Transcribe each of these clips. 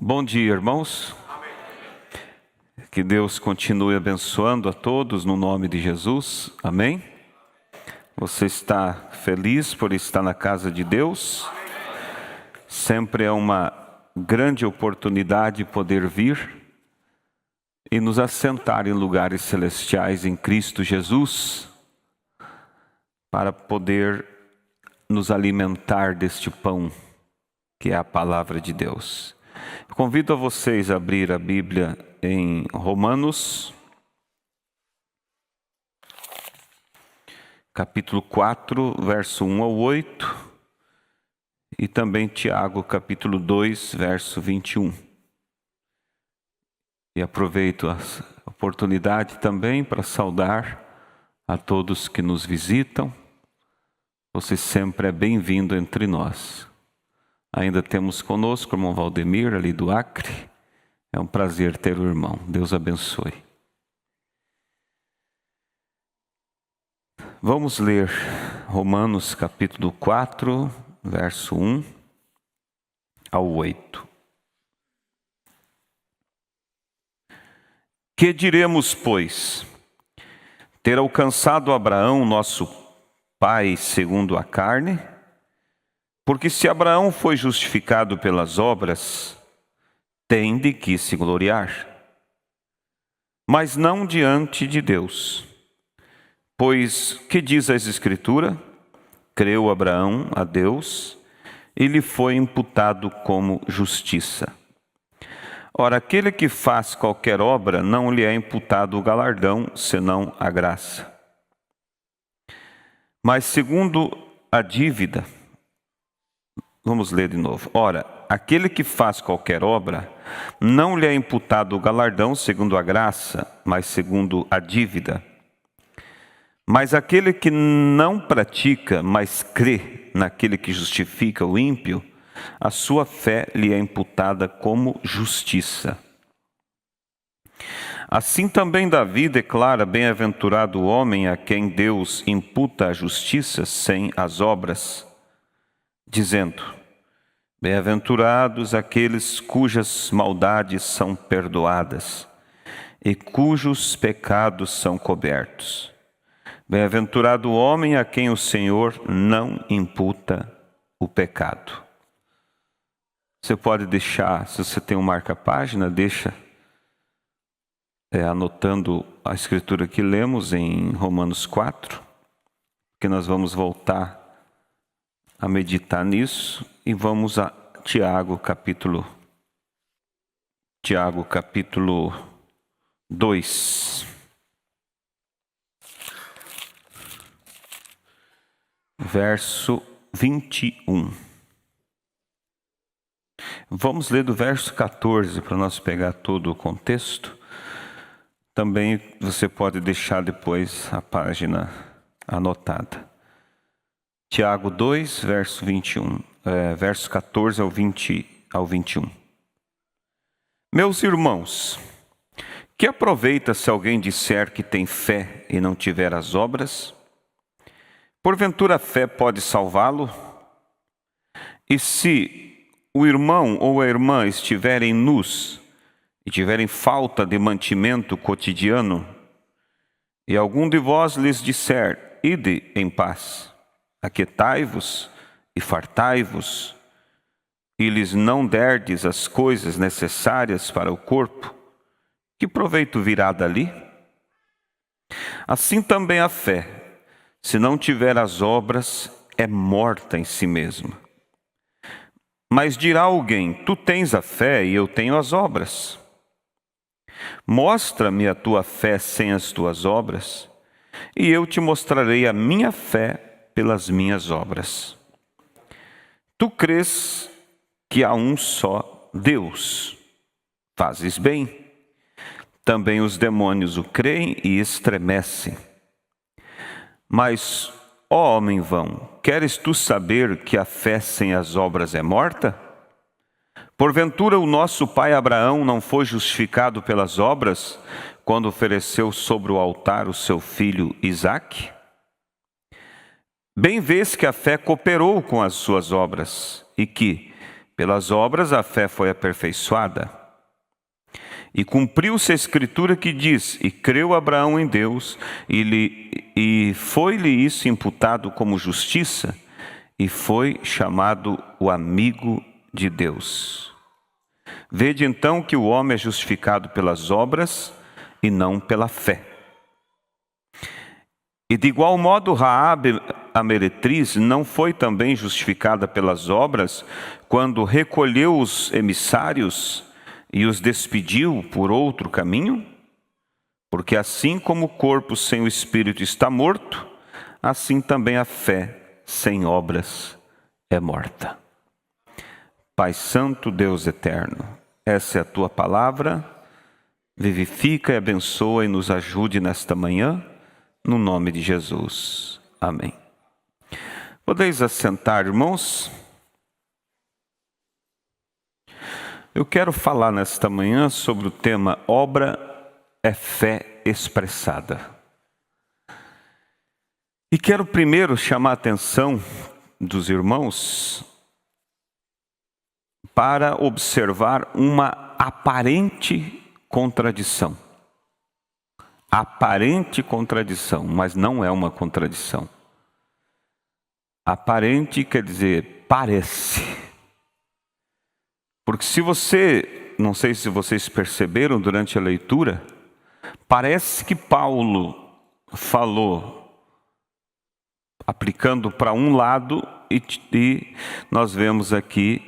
Bom dia, irmãos. Que Deus continue abençoando a todos no nome de Jesus. Amém? Você está feliz por estar na casa de Deus? Sempre é uma grande oportunidade poder vir e nos assentar em lugares celestiais em Cristo Jesus, para poder nos alimentar deste pão que é a palavra de Deus. Convido a vocês a abrir a Bíblia em Romanos, capítulo 4, verso 1 ao 8, e também Tiago, capítulo 2, verso 21. E aproveito a oportunidade também para saudar a todos que nos visitam. Você sempre é bem-vindo entre nós. Ainda temos conosco o irmão Valdemir, ali do Acre. É um prazer ter o irmão. Deus abençoe. Vamos ler Romanos capítulo 4, verso 1 ao 8. Que diremos, pois? Ter alcançado Abraão, nosso pai segundo a carne? Porque se Abraão foi justificado pelas obras, tem de que se gloriar, mas não diante de Deus. Pois, que diz a Escritura? Creu Abraão a Deus e lhe foi imputado como justiça. Ora, aquele que faz qualquer obra, não lhe é imputado o galardão, senão a graça. Mas segundo a dívida, vamos ler de novo. Ora, aquele que faz qualquer obra, não lhe é imputado o galardão segundo a graça, mas segundo a dívida. Mas aquele que não pratica, mas crê naquele que justifica o ímpio, a sua fé lhe é imputada como justiça. Assim também Davi declara: bem-aventurado o homem a quem Deus imputa a justiça sem as obras, dizendo: bem-aventurados aqueles cujas maldades são perdoadas e cujos pecados são cobertos. Bem-aventurado o homem a quem o Senhor não imputa o pecado. Você pode deixar, se você tem um marca-página, deixa anotando a escritura que lemos em Romanos 4, que nós vamos voltar a meditar nisso, e vamos a Tiago capítulo 2, verso 21. Vamos ler do verso 14 para nós pegar todo o contexto. Também você pode deixar depois a página anotada. Tiago 2, verso 21, verso 14 ao 21. Meus irmãos, que aproveita se alguém disser que tem fé e não tiver as obras? Porventura a fé pode salvá-lo? E se o irmão ou a irmã estiverem nus e tiverem falta de mantimento cotidiano, e algum de vós lhes disser: ide em paz, aquietai-vos e fartai-vos, e lhes não derdes as coisas necessárias para o corpo, que proveito virá dali? Assim também a fé, se não tiver as obras, é morta em si mesma. Mas dirá alguém: tu tens a fé e eu tenho as obras. Mostra-me a tua fé sem as tuas obras, e eu te mostrarei a minha fé pelas minhas obras. Tu crês que há um só Deus. Fazes bem. Também os demônios o creem e estremecem. Mas, ó homem vão, queres tu saber que a fé sem as obras é morta? Porventura o nosso pai Abraão não foi justificado pelas obras, quando ofereceu sobre o altar o seu filho Isaque? Bem vês que a fé cooperou com as suas obras, e que, Pelas obras a fé foi aperfeiçoada. E cumpriu-se a escritura que diz: e creu Abraão em Deus, e foi-lhe isso imputado como justiça, e foi chamado o amigo de Deus. Vede então que o homem é justificado pelas obras e não pela fé. E de igual modo Raabe, a meretriz, não foi também justificada pelas obras, quando recolheu os emissários e os despediu por outro caminho? Porque assim como o corpo sem o espírito está morto, assim também a fé sem obras é morta. Pai Santo, Deus eterno, essa é a tua palavra, vivifica e abençoa e nos ajude nesta manhã, no nome de Jesus. Amém. Podeis assentar, irmãos? Eu quero falar nesta manhã sobre o tema obra é fé expressada. E quero primeiro chamar a atenção dos irmãos para observar uma aparente contradição. Aparente contradição, mas não é uma contradição. Aparente quer dizer parece. Porque se você, não sei se vocês perceberam durante a leitura, parece que Paulo falou aplicando para um lado e nós vemos aqui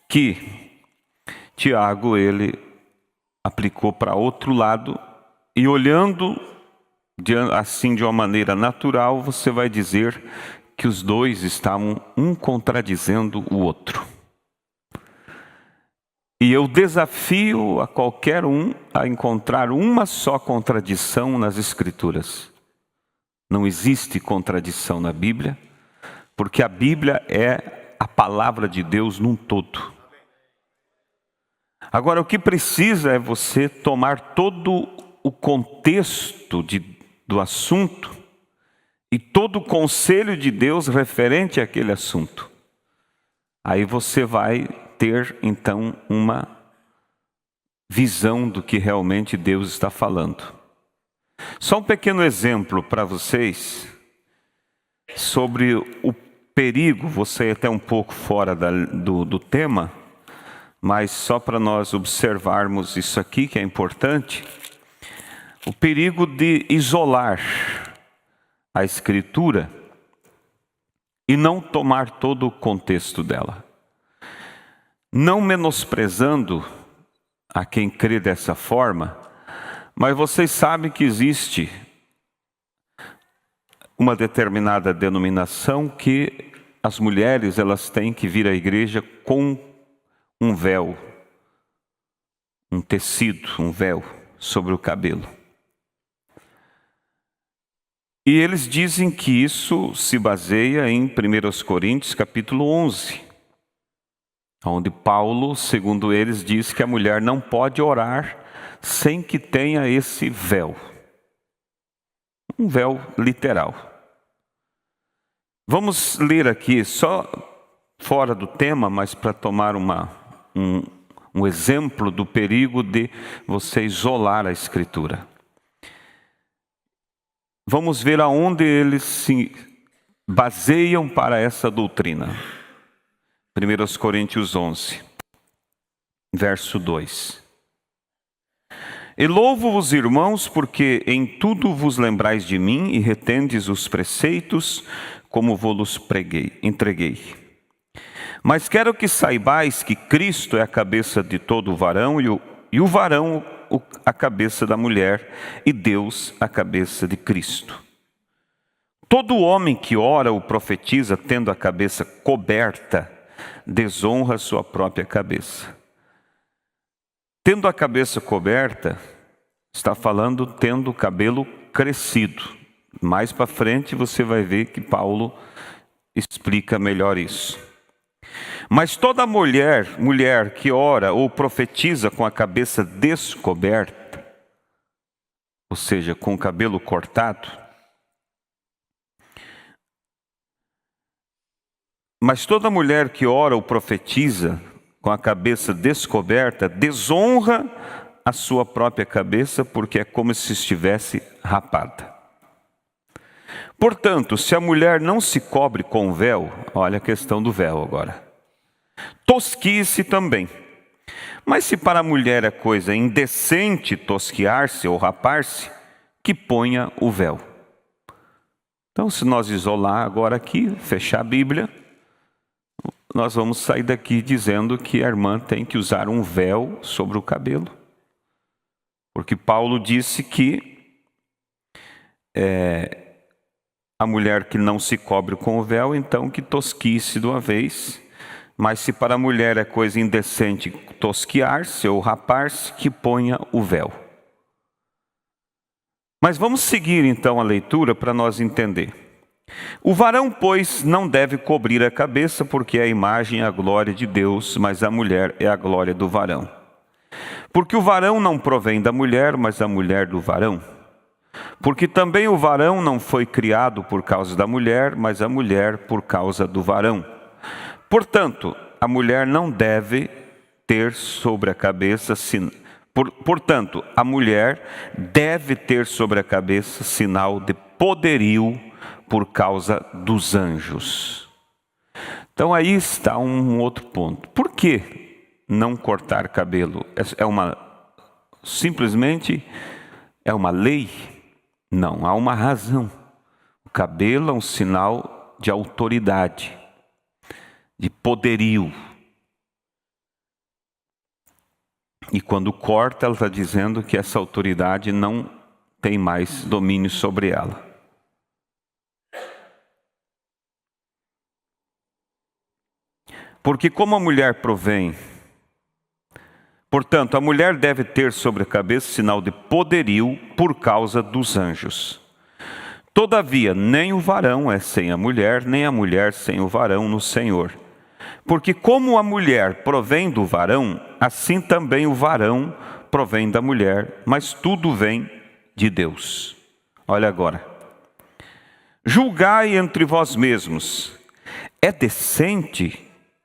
que Tiago ele aplicou para outro lado e olhando assim de uma maneira natural, você vai dizer que os dois estavam um contradizendo o outro. E eu desafio a qualquer um a encontrar uma só contradição nas Escrituras. Não existe contradição na Bíblia, porque a Bíblia é a palavra de Deus num todo. Agora, o que precisa é você tomar todo o contexto do assunto e todo o conselho de Deus referente àquele assunto. Aí você vai ter, então, uma visão do que realmente Deus está falando. Só um pequeno exemplo para vocês sobre o perigo, vou sair até um pouco fora do tema, mas só para nós observarmos isso aqui que é importante. O perigo de isolar a Escritura e não tomar todo o contexto dela. Não menosprezando a quem crê dessa forma, mas vocês sabem que existe uma determinada denominação que as mulheres elas têm que vir à igreja com um véu, um tecido, um véu sobre o cabelo. E eles dizem que isso se baseia em 1 Coríntios capítulo 11, onde Paulo, segundo eles, diz que a mulher não pode orar sem que tenha esse véu. Um véu literal. Vamos ler aqui, só fora do tema, mas para tomar um exemplo do perigo de você isolar a Escritura. Vamos ver aonde eles se baseiam para essa doutrina. 1 Coríntios 11, verso 2. E louvo-vos, irmãos, porque em tudo vos lembrais de mim e retendes os preceitos como vos entreguei. Mas quero que saibais que Cristo é a cabeça de todo varão e o varão a cabeça da mulher e Deus a cabeça de Cristo. Todo homem que ora ou profetiza tendo a cabeça coberta, desonra sua própria cabeça. Tendo a cabeça coberta, está falando tendo o cabelo crescido. Mais para frente você vai ver que Paulo explica melhor isso. Mas toda mulher que ora ou profetiza com a cabeça descoberta, ou seja, com o cabelo cortado, Mas toda mulher que ora ou profetiza com a cabeça descoberta desonra a sua própria cabeça, porque é como se estivesse rapada. Portanto, se a mulher não se cobre com véu, olha a questão do véu agora, tosquie-se também. Mas se para a mulher é coisa indecente tosquiar-se ou rapar-se, que ponha o véu. Então, se nós isolar agora aqui, fechar a Bíblia, nós vamos sair daqui dizendo que a irmã tem que usar um véu sobre o cabelo. Porque Paulo disse que a mulher que não se cobre com o véu, então que tosquie-se de uma vez. Mas se para a mulher é coisa indecente tosquiar-se ou rapar-se, que ponha o véu. Mas vamos seguir então a leitura para nós entender. O varão, pois, não deve cobrir a cabeça, porque é a imagem e a glória de Deus, mas a mulher é a glória do varão. Porque o varão não provém da mulher, mas a mulher do varão. Porque também o varão não foi criado por causa da mulher, mas a mulher por causa do varão. Portanto, a mulher não deve ter sobre a cabeça Portanto, a mulher deve ter sobre a cabeça sinal de poderio por causa dos anjos. Então aí está um outro ponto. Por que não cortar cabelo? Simplesmente é uma lei? Não, há uma razão. O cabelo é um sinal de autoridade, de poderio. E quando corta, ela está dizendo que essa autoridade não tem mais domínio sobre ela. Porque como a mulher provém, portanto, a mulher deve ter sobre a cabeça sinal de poderio por causa dos anjos. Todavia, nem o varão é sem a mulher, nem a mulher sem o varão no Senhor. Porque como a mulher provém do varão, assim também o varão provém da mulher, mas tudo vem de Deus. Olha agora. Julgai entre vós mesmos. É decente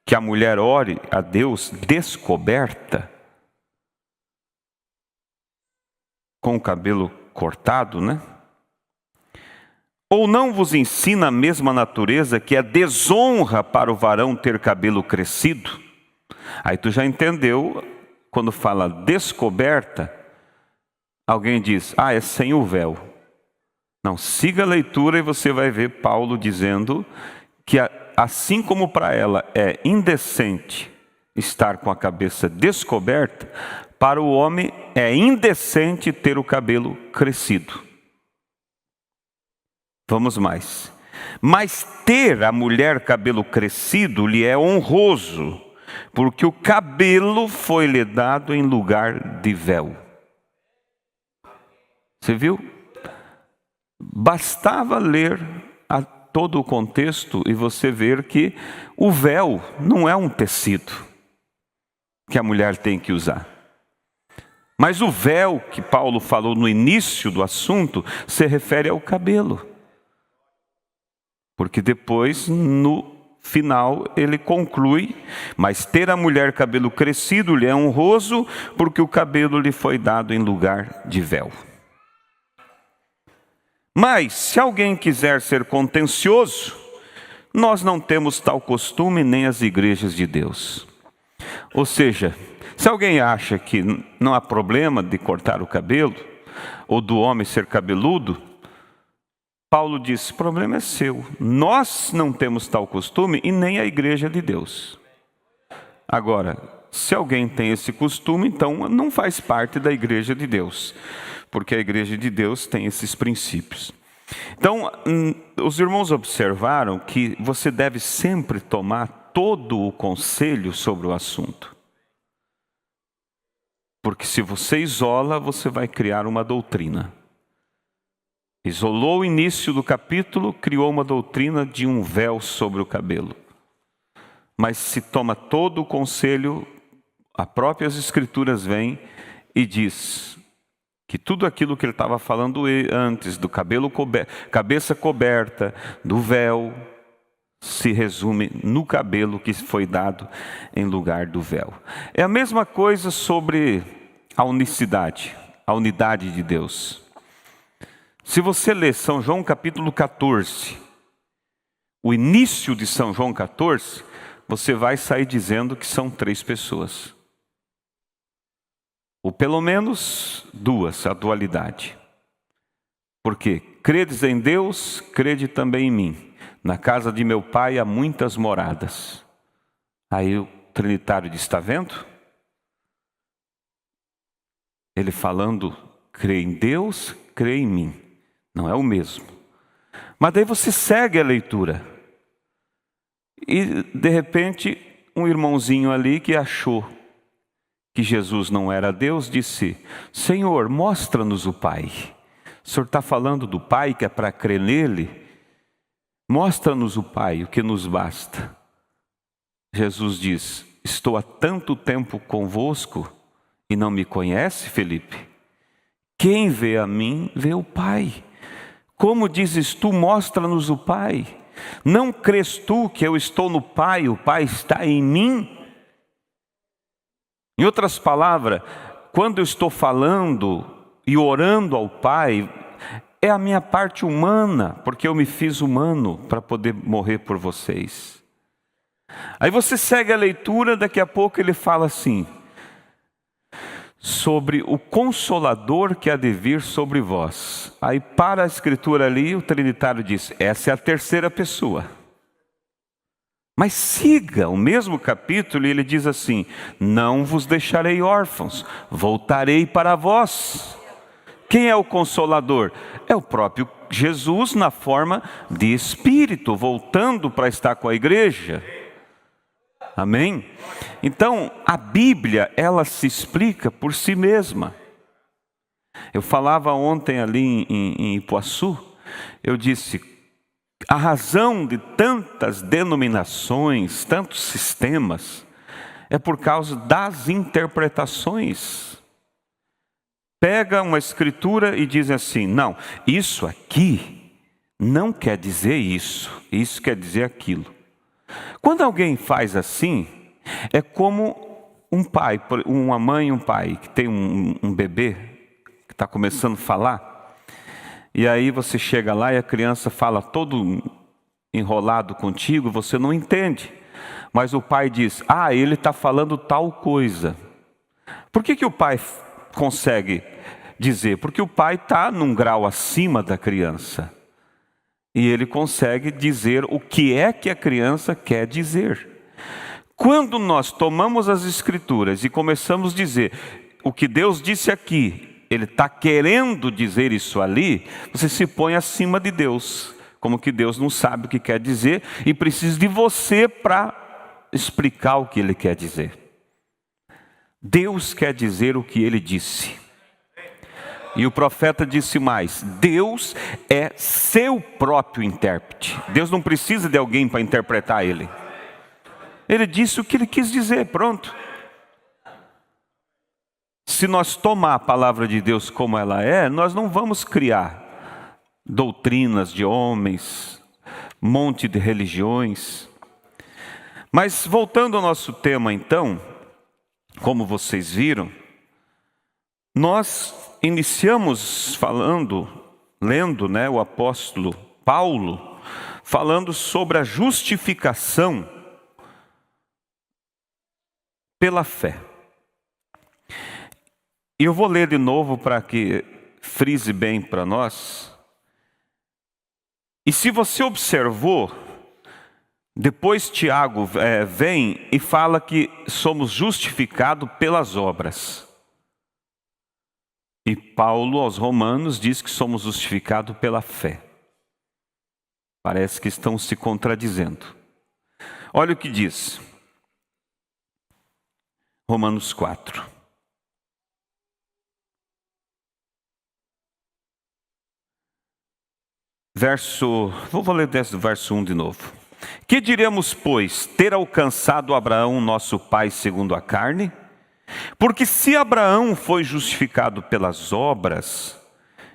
que a mulher ore a Deus descoberta? Com o cabelo cortado, né? Ou não vos ensina a mesma natureza que é desonra para o varão ter cabelo crescido? Aí tu já entendeu, quando fala descoberta, alguém diz, é sem o véu. Não, siga a leitura e você vai ver Paulo dizendo que assim como para ela é indecente estar com a cabeça descoberta, para o homem é indecente ter o cabelo crescido. Vamos mais. Mas ter a mulher cabelo crescido lhe é honroso, porque o cabelo foi lhe dado em lugar de véu. Você viu? Bastava ler todo o contexto e você ver que o véu não é um tecido que a mulher tem que usar. Mas o véu que Paulo falou no início do assunto se refere ao cabelo. Porque depois, no final, ele conclui, mas ter a mulher cabelo crescido lhe é honroso, porque o cabelo lhe foi dado em lugar de véu. Mas, se alguém quiser ser contencioso, nós não temos tal costume nem as igrejas de Deus. Ou seja, se alguém acha que não há problema de cortar o cabelo, ou do homem ser cabeludo, Paulo diz, o problema é seu. Nós não temos tal costume e nem a igreja de Deus. Agora, se alguém tem esse costume, então não faz parte da igreja de Deus. Porque a igreja de Deus tem esses princípios. Então, os irmãos observaram que você deve sempre tomar todo o conselho sobre o assunto. Porque se você isola, você vai criar uma doutrina. Isolou o início do capítulo, criou uma doutrina de um véu sobre o cabelo. Mas se toma todo o conselho, as próprias escrituras vêm e diz que tudo aquilo que ele estava falando antes, do cabelo cabeça coberta, do véu, se resume no cabelo que foi dado em lugar do véu. É a mesma coisa sobre a unicidade, a unidade de Deus. Se você ler São João capítulo 14, o início de São João 14, você vai sair dizendo que são 3 pessoas. Ou pelo menos 2, a dualidade. Porque credes em Deus, crede também em mim. Na casa de meu pai há muitas moradas. Aí o Trinitário diz, está vendo? Ele falando, crê em Deus, crê em mim. Não é o mesmo. Mas daí você segue a leitura. E de repente, um irmãozinho ali que achou que Jesus não era Deus, disse, Senhor, mostra-nos o Pai. O Senhor está falando do Pai, que é para crer nele? Mostra-nos o Pai, o que nos basta. Jesus diz, estou há tanto tempo convosco e não me conhece, Felipe? Quem vê a mim, vê o Pai. Como dizes tu, mostra-nos o Pai? Não crês tu que eu estou no Pai, o Pai está em mim? Em outras palavras, quando eu estou falando e orando ao Pai, é a minha parte humana, porque eu me fiz humano para poder morrer por vocês. Aí você segue a leitura, daqui a pouco ele fala assim, sobre o Consolador que há de vir sobre vós. Aí para a escritura ali, o Trinitário diz, essa é a terceira pessoa. Mas siga o mesmo capítulo e ele diz assim, não vos deixarei órfãos, voltarei para vós. Quem é o Consolador? É o próprio Jesus na forma de Espírito, voltando para estar com a igreja. Amém? Então, a Bíblia, ela se explica por si mesma. Eu falava ontem ali em Ipuaçu, eu disse, a razão de tantas denominações, tantos sistemas, é por causa das interpretações. Pega uma escritura e diz assim, não, isso aqui não quer dizer isso, isso quer dizer aquilo. Quando alguém faz assim, é como um pai, uma mãe e um pai que tem um bebê que está começando a falar, e aí você chega lá e a criança fala todo enrolado contigo, você não entende. Mas o pai diz, ele está falando tal coisa. Por que o pai consegue dizer? Porque o pai está num grau acima da criança. E ele consegue dizer o que é que a criança quer dizer. Quando nós tomamos as escrituras e começamos a dizer o que Deus disse aqui, Ele está querendo dizer isso ali, você se põe acima de Deus. Como que Deus não sabe o que quer dizer e precisa de você para explicar o que Ele quer dizer. Deus quer dizer o que Ele disse. E o profeta disse mais, Deus é seu próprio intérprete. Deus não precisa de alguém para interpretar Ele. Ele disse o que Ele quis dizer, pronto. Se nós tomar a palavra de Deus como ela é, nós não vamos criar doutrinas de homens, monte de religiões. Mas voltando ao nosso tema então, como vocês viram, nós iniciamos lendo o apóstolo Paulo, falando sobre a justificação pela fé. E eu vou ler de novo para que frise bem para nós. E se você observou, depois Tiago vem e fala que somos justificados pelas obras. E Paulo aos Romanos diz que somos justificados pela fé. Parece que estão se contradizendo. Olha o que diz. Romanos 4. Vou ler desde o verso 1 de novo. Que diremos, pois, ter alcançado Abraão, nosso pai, segundo a carne? Porque se Abraão foi justificado pelas obras,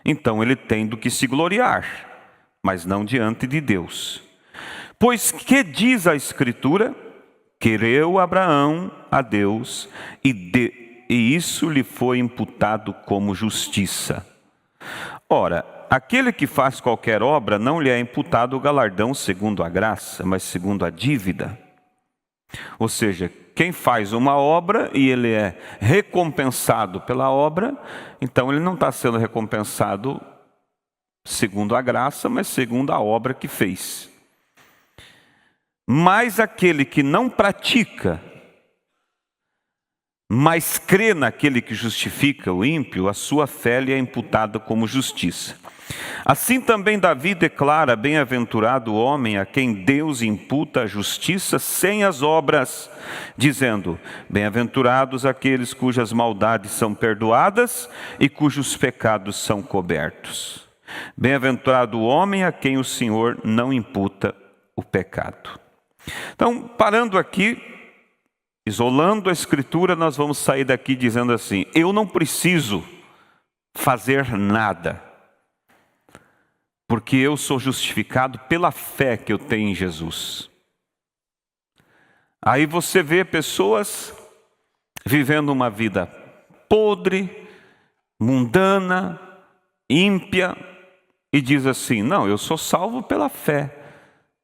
então ele tem do que se gloriar, mas não diante de Deus. Pois que diz a Escritura? Creu Abraão a Deus e isso lhe foi imputado como justiça. Ora, aquele que faz qualquer obra não lhe é imputado o galardão segundo a graça, mas segundo a dívida. Ou seja, quem faz uma obra e ele é recompensado pela obra, então ele não está sendo recompensado segundo a graça, mas segundo a obra que fez. Mas aquele que não pratica, mas crê naquele que justifica o ímpio, a sua fé lhe é imputada como justiça. Assim também Davi declara: bem-aventurado o homem a quem Deus imputa a justiça sem as obras, dizendo: bem-aventurados aqueles cujas maldades são perdoadas e cujos pecados são cobertos. Bem-aventurado o homem a quem o Senhor não imputa o pecado. Então, parando aqui, isolando a Escritura, nós vamos sair daqui dizendo assim: eu não preciso fazer nada, porque eu sou justificado pela fé que eu tenho em Jesus. Aí você vê pessoas vivendo uma vida podre, mundana, ímpia, e diz assim: não, eu sou salvo pela fé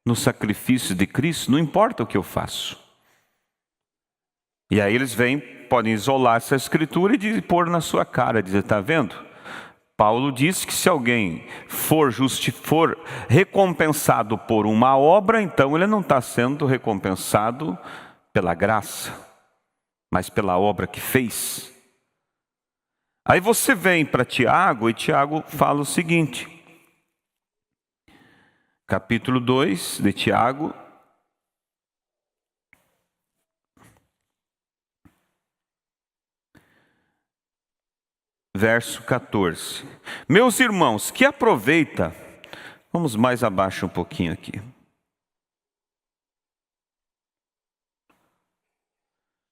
no sacrifício de Cristo, não importa o que eu faço. E aí eles podem isolar essa Escritura e pôr na sua cara, dizer: está vendo? Paulo diz que se alguém for recompensado por uma obra, então ele não está sendo recompensado pela graça, mas pela obra que fez. Aí você vem para Tiago, e Tiago fala o seguinte, capítulo 2 de Tiago, verso 14. Meus irmãos, que aproveita, vamos mais abaixo um pouquinho aqui.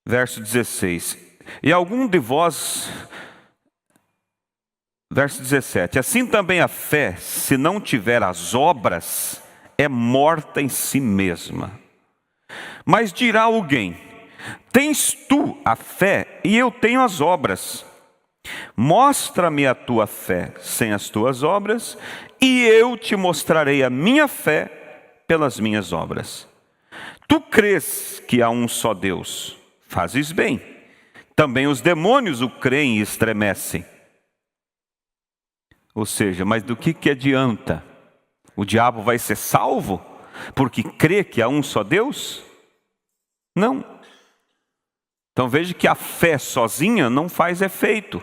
Verso 16. E algum de vós, verso 17, assim também a fé, se não tiver as obras, é morta em si mesma. Mas dirá alguém: tens tu a fé e eu tenho as obras. Mostra-me a tua fé sem as tuas obras, e eu te mostrarei a minha fé pelas minhas obras. Tu crês que há um só Deus, fazes bem. Também os demônios o creem e estremecem. Ou seja, mas do que adianta? O diabo vai ser salvo porque crê que há um só Deus? Não. Então veja que a fé sozinha não faz efeito.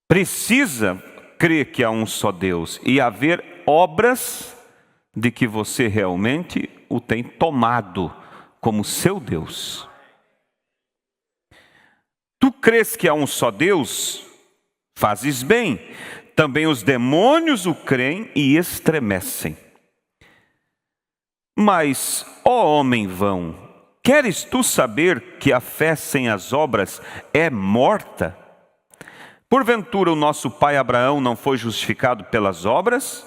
Precisa crer que há um só Deus e haver obras de que você realmente o tem tomado como seu Deus. Tu crês que há um só Deus? Fazes bem. Também os demônios o creem e estremecem. Mas, ó homem vão, queres tu saber que a fé sem as obras é morta? Porventura o nosso pai Abraão não foi justificado pelas obras,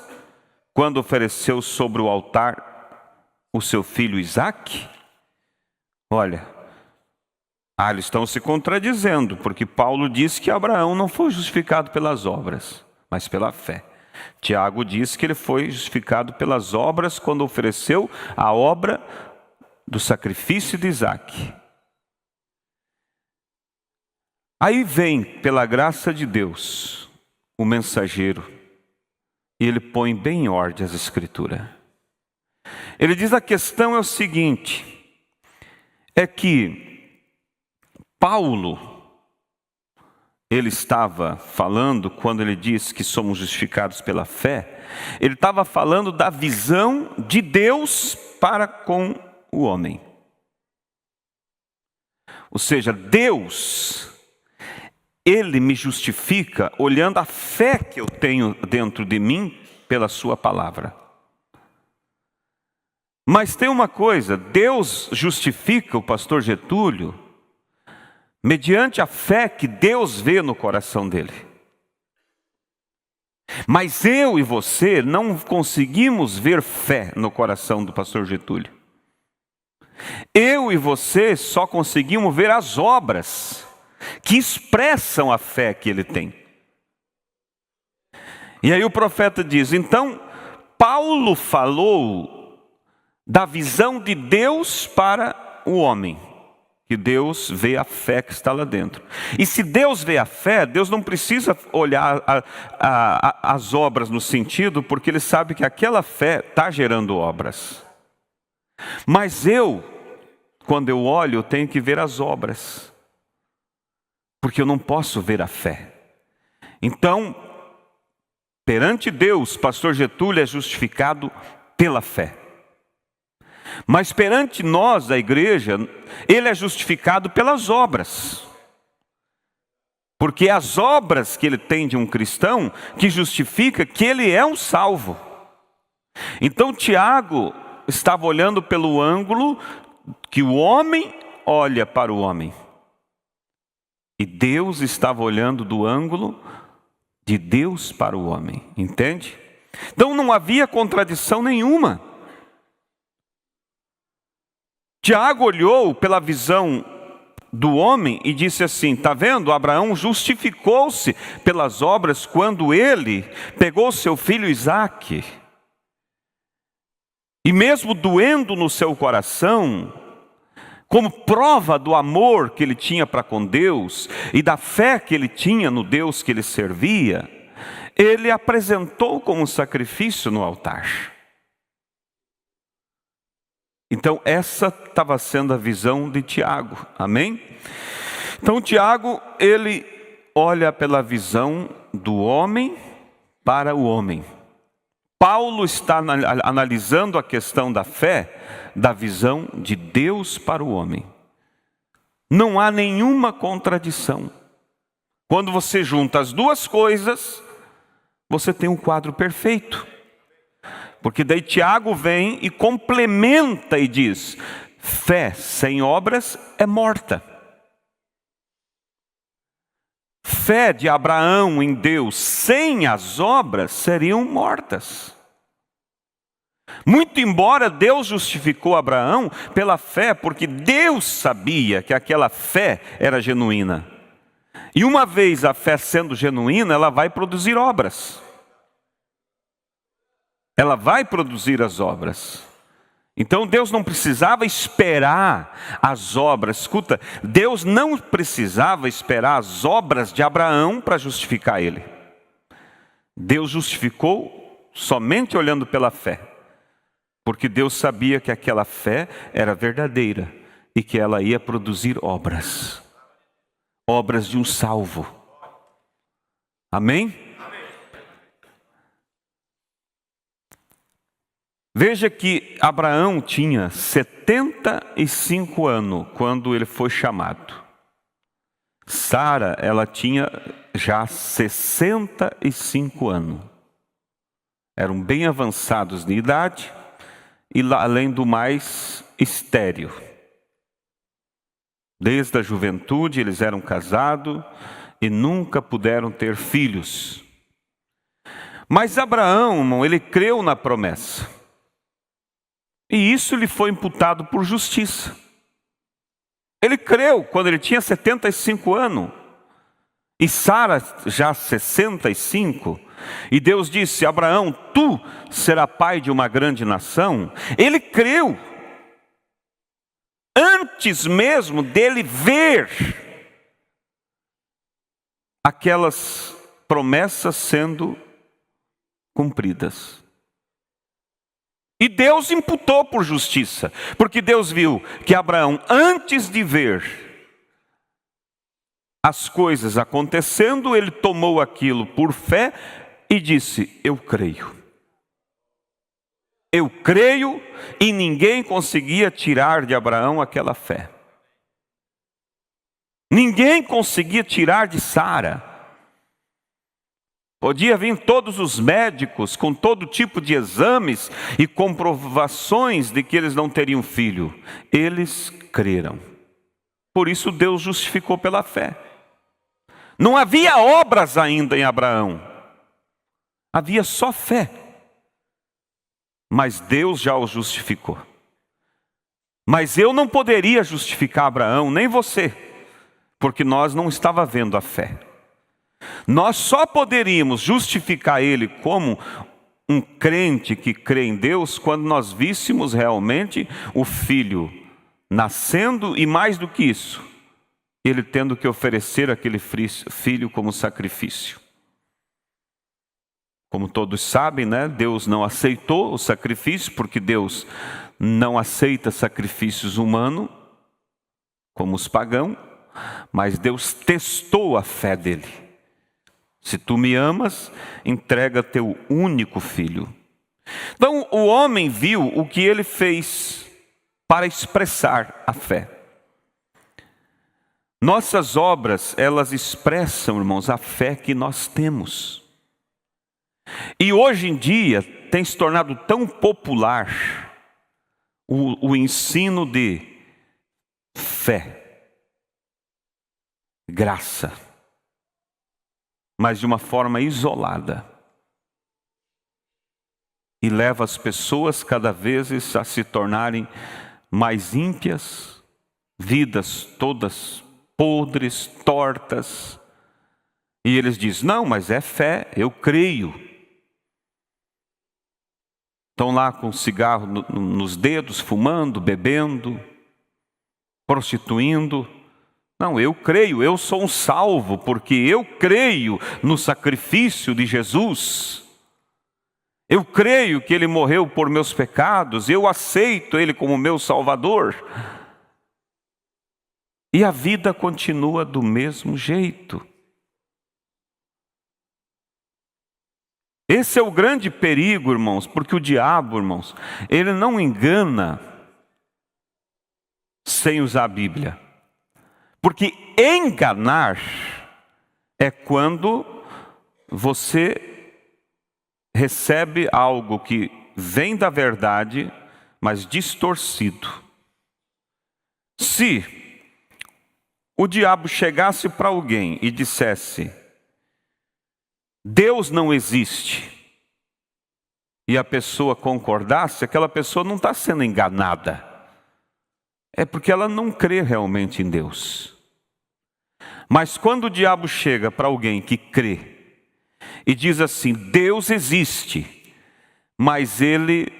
quando ofereceu sobre o altar o seu filho Isaque? Olha, eles estão se contradizendo, porque Paulo diz que Abraão não foi justificado pelas obras, mas pela fé. Tiago diz que ele foi justificado pelas obras quando ofereceu a obra do sacrifício de Isaque. Aí vem, pela graça de Deus, o mensageiro, e ele põe bem em ordem as Escrituras. Ele diz: a questão é o seguinte, é que Paulo, ele estava falando, quando ele diz que somos justificados pela fé, ele estava falando da visão de Deus para com o homem. Ou seja, Deus, Ele me justifica olhando a fé que eu tenho dentro de mim pela sua palavra. Mas tem uma coisa, Deus justifica o pastor Getúlio mediante a fé que Deus vê no coração dele. Mas eu e você não conseguimos ver fé no coração do pastor Getúlio. Eu e você só conseguimos ver as obras que expressam a fé que ele tem. E aí o profeta diz, então, Paulo falou da visão de Deus para o homem. Que Deus vê a fé que está lá dentro. E se Deus vê a fé, Deus não precisa olhar as obras no sentido, porque Ele sabe que aquela fé está gerando obras. Mas quando eu olho, eu tenho que ver as obras. Porque eu não posso ver a fé. Então, perante Deus, pastor Getúlio é justificado pela fé. Mas perante nós, da igreja, ele é justificado pelas obras. Porque as obras que ele tem de um cristão, que justifica que ele é um salvo. Então Tiago estava olhando pelo ângulo que o homem olha para o homem. E Deus estava olhando do ângulo de Deus para o homem. Entende? Então não havia contradição nenhuma. Tiago olhou pela visão do homem e disse assim, está vendo? Abraão justificou-se pelas obras quando ele pegou seu filho Isaque. E mesmo doendo no seu coração, como prova do amor que ele tinha para com Deus e da fé que ele tinha no Deus que ele servia, ele apresentou como sacrifício no altar. Então essa estava sendo a visão de Tiago, amém? Então Tiago, ele olha pela visão do homem para o homem. Paulo está analisando a questão da fé, da visão de Deus para o homem. Não há nenhuma contradição. Quando você junta as duas coisas, você tem um quadro perfeito. Porque daí Tiago vem e complementa e diz, fé sem obras é morta. Fé de Abraão em Deus sem as obras seriam mortas. Muito embora Deus justificou Abraão pela fé, porque Deus sabia que aquela fé era genuína. E uma vez a fé sendo genuína, ela vai produzir obras. Ela vai produzir as obras. Então Deus não precisava esperar as obras. Escuta, Deus não precisava esperar as obras de Abraão para justificar ele. Deus justificou somente olhando pela fé. Porque Deus sabia que aquela fé era verdadeira e que ela ia produzir obras. Obras de um salvo. Amém? Veja que Abraão tinha 75 anos quando ele foi chamado. Sara, ela tinha já 65 anos. Eram bem avançados de idade e, além do mais, estéril. Desde a juventude eles eram casados e nunca puderam ter filhos. Mas Abraão, irmão, ele creu na promessa. E isso lhe foi imputado por justiça. Ele creu quando ele tinha 75 anos. E Sara já 65. E Deus disse, Abraão, tu serás pai de uma grande nação. Ele creu. Antes mesmo dele ver aquelas promessas sendo cumpridas. E Deus imputou por justiça, porque Deus viu que Abraão, antes de ver as coisas acontecendo, ele tomou aquilo por fé e disse, eu creio. Eu creio, e ninguém conseguia tirar de Abraão aquela fé. Ninguém conseguia tirar de Sara. Podia vir todos os médicos com todo tipo de exames e comprovações de que eles não teriam filho. Eles creram. Por isso Deus justificou pela fé. Não havia obras ainda em Abraão. Havia só fé. Mas Deus já o justificou. Mas eu não poderia justificar Abraão, nem você, porque nós não estávamos vendo a fé. Nós só poderíamos justificar ele como um crente que crê em Deus quando nós víssemos realmente o filho nascendo e, mais do que isso, ele tendo que oferecer aquele filho como sacrifício. Como todos sabem, né? Deus não aceitou o sacrifício, porque Deus não aceita sacrifícios humanos, como os pagãos, mas Deus testou a fé dele. Se tu me amas, entrega teu único filho. Então o homem viu o que ele fez para expressar a fé. Nossas obras, elas expressam, irmãos, a fé que nós temos. E hoje em dia tem se tornado tão popular o ensino de fé, graça, mas de uma forma isolada. E leva as pessoas cada vez a se tornarem mais ímpias, vidas todas podres, tortas. E eles dizem, não, mas é fé, eu creio. Estão lá com cigarro nos dedos, fumando, bebendo, prostituindo. Não, eu creio, eu sou um salvo, porque eu creio no sacrifício de Jesus. Eu creio que Ele morreu por meus pecados, eu aceito Ele como meu Salvador. E a vida continua do mesmo jeito. Esse é o grande perigo, irmãos, porque o diabo, irmãos, ele não engana sem usar a Bíblia. Porque enganar é quando você recebe algo que vem da verdade, mas distorcido. Se o diabo chegasse para alguém e dissesse, Deus não existe, e a pessoa concordasse, aquela pessoa não está sendo enganada. É porque ela não crê realmente em Deus. Mas quando o diabo chega para alguém que crê e diz assim, Deus existe, mas Ele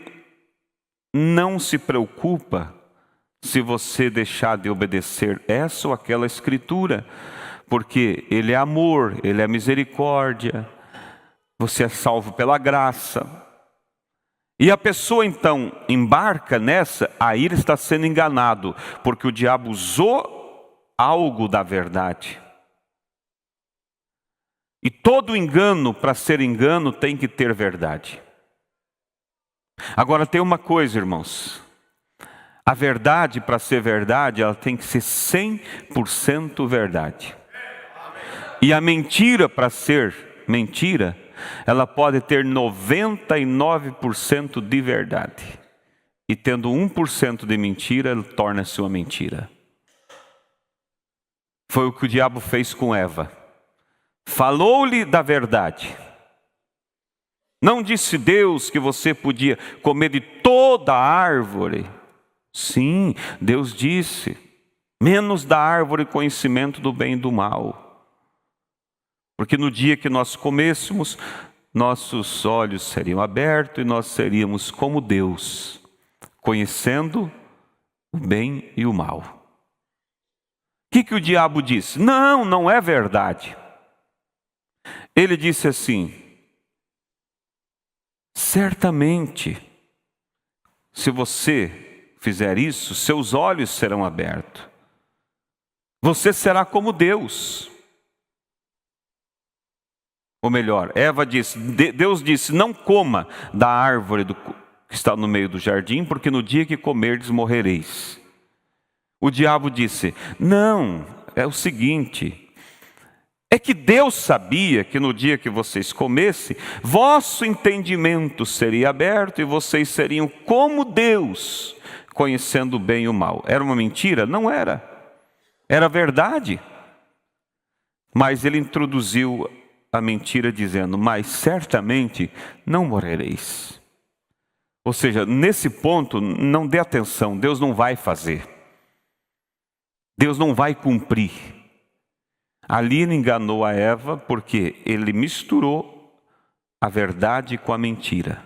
não se preocupa se você deixar de obedecer essa ou aquela escritura, porque Ele é amor, Ele é misericórdia, você é salvo pela graça. E a pessoa então embarca nessa, aí ele está sendo enganado, porque o diabo usou algo da verdade. E todo engano, para ser engano, tem que ter verdade. Agora tem uma coisa, irmãos. A verdade, para ser verdade, ela tem que ser 100% verdade. E a mentira, para ser mentira, ela pode ter 99% de verdade. E tendo 1% de mentira, ela torna-se uma mentira. Foi o que o diabo fez com Eva. Falou-lhe da verdade. Não disse Deus que você podia comer de toda a árvore. Sim, Deus disse, menos da árvore conhecimento do bem e do mal. Porque no dia que nós comêssemos, nossos olhos seriam abertos e nós seríamos como Deus, conhecendo o bem e o mal. O que o diabo disse? Não, não é verdade. Ele disse assim, certamente, se você fizer isso, seus olhos serão abertos. Você será como Deus. Ou melhor, Eva disse, Deus disse, não coma da árvore que está no meio do jardim, porque no dia que comerdes morrereis. O diabo disse, não, é o seguinte, é que Deus sabia que no dia que vocês comessem, vosso entendimento seria aberto e vocês seriam como Deus, conhecendo o bem e o mal. Era uma mentira? Não era. Era verdade. Mas ele introduziu a mentira dizendo: mas certamente não morrereis. Ou seja, nesse ponto, não dê atenção, Deus não vai fazer. Deus não vai cumprir. Ali ele enganou a Eva porque ele misturou a verdade com a mentira.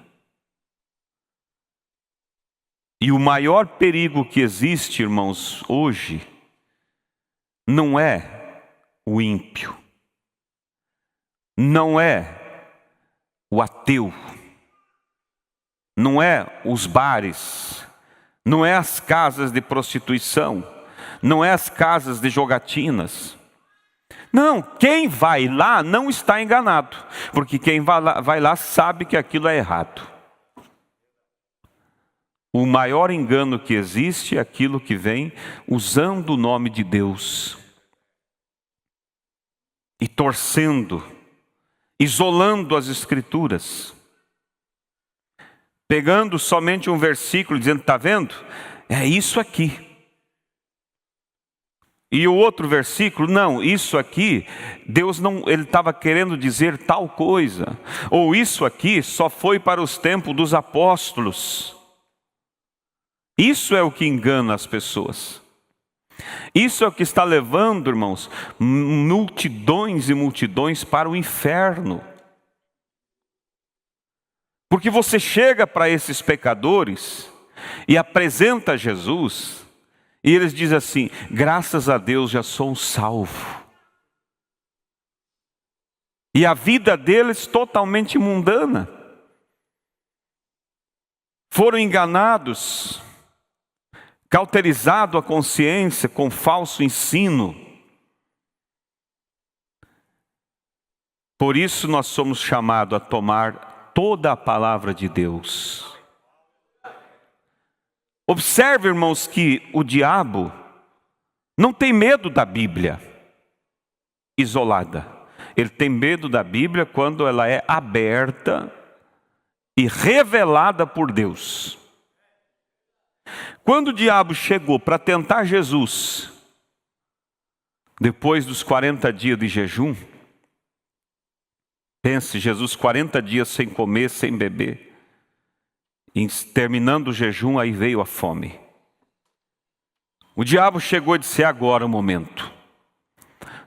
E o maior perigo que existe, irmãos, hoje, não é o ímpio, não é o ateu, não é os bares, não é as casas de prostituição, não é as casas de jogatinas. Não, quem vai lá não está enganado, porque quem vai lá sabe que aquilo é errado. O maior engano que existe é aquilo que vem usando o nome de Deus e torcendo, isolando as Escrituras, pegando somente um versículo dizendo: está vendo? É isso aqui. E o outro versículo, não, isso aqui, Deus não, ele estava querendo dizer tal coisa. Ou isso aqui só foi para os tempos dos apóstolos. Isso é o que engana as pessoas. Isso é o que está levando, irmãos, multidões e multidões para o inferno. Porque você chega para esses pecadores e apresenta Jesus, e eles dizem assim: graças a Deus já sou salvo. E a vida deles totalmente mundana. Foram enganados, cauterizado a consciência com falso ensino. Por isso nós somos chamados a tomar toda a palavra de Deus. Observe, irmãos, que o diabo não tem medo da Bíblia isolada. Ele tem medo da Bíblia quando ela é aberta e revelada por Deus. Quando o diabo chegou para tentar Jesus, depois dos 40 dias de jejum, pense, Jesus 40 dias sem comer, sem beber, e terminando o jejum, aí veio a fome. O diabo chegou e disse: é agora o momento.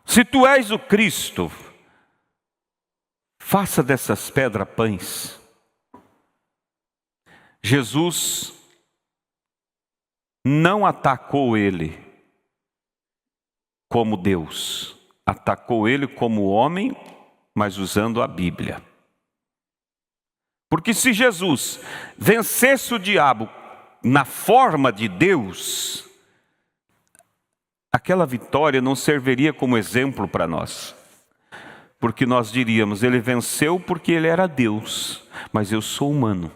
Se tu és o Cristo, faça dessas pedras pães. Jesus não atacou ele como Deus, atacou ele como homem, mas usando a Bíblia. Porque se Jesus vencesse o diabo na forma de Deus, aquela vitória não serviria como exemplo para nós. Porque nós diríamos: ele venceu porque ele era Deus, mas eu sou humano.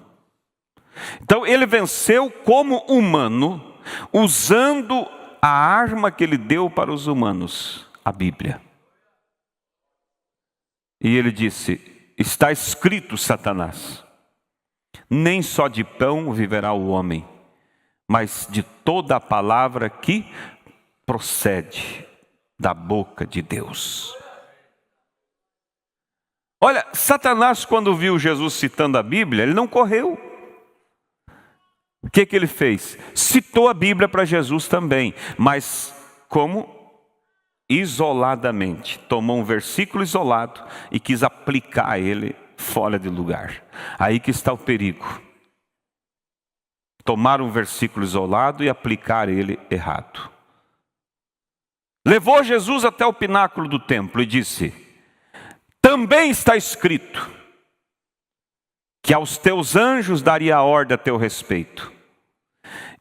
Então ele venceu como humano, usando a arma que ele deu para os humanos, a Bíblia. E ele disse: está escrito, Satanás, nem só de pão viverá o homem, mas de toda a palavra que procede da boca de Deus. Olha, Satanás, quando viu Jesus citando a Bíblia, ele não correu. O que ele fez? Citou a Bíblia para Jesus também, mas como? Isoladamente. Tomou um versículo isolado e quis aplicar ele fora de lugar. Aí que está o perigo. Tomar um versículo isolado e aplicar ele errado. Levou Jesus até o pináculo do templo e disse: também está escrito que aos teus anjos daria ordem a teu respeito,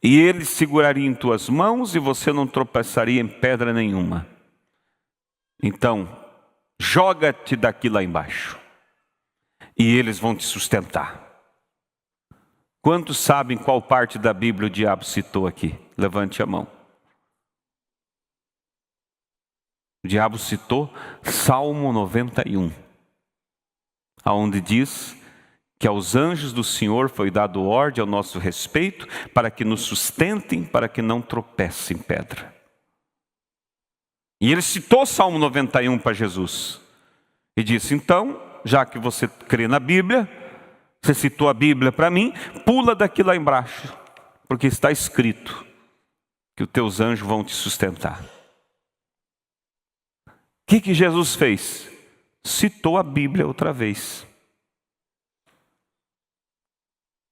e eles segurariam em tuas mãos e você não tropeçaria em pedra nenhuma. Então, joga-te daqui lá embaixo, e eles vão te sustentar. Quantos sabem qual parte da Bíblia o diabo citou aqui? Levante a mão. O diabo citou Salmo 91, aonde diz que aos anjos do Senhor foi dado ordem ao nosso respeito, para que nos sustentem, para que não tropecem em pedra. E ele citou Salmo 91 para Jesus. E disse: então, já que você crê na Bíblia, você citou a Bíblia para mim, pula daqui lá embaixo, porque está escrito que os teus anjos vão te sustentar. O que Jesus fez? Citou a Bíblia outra vez.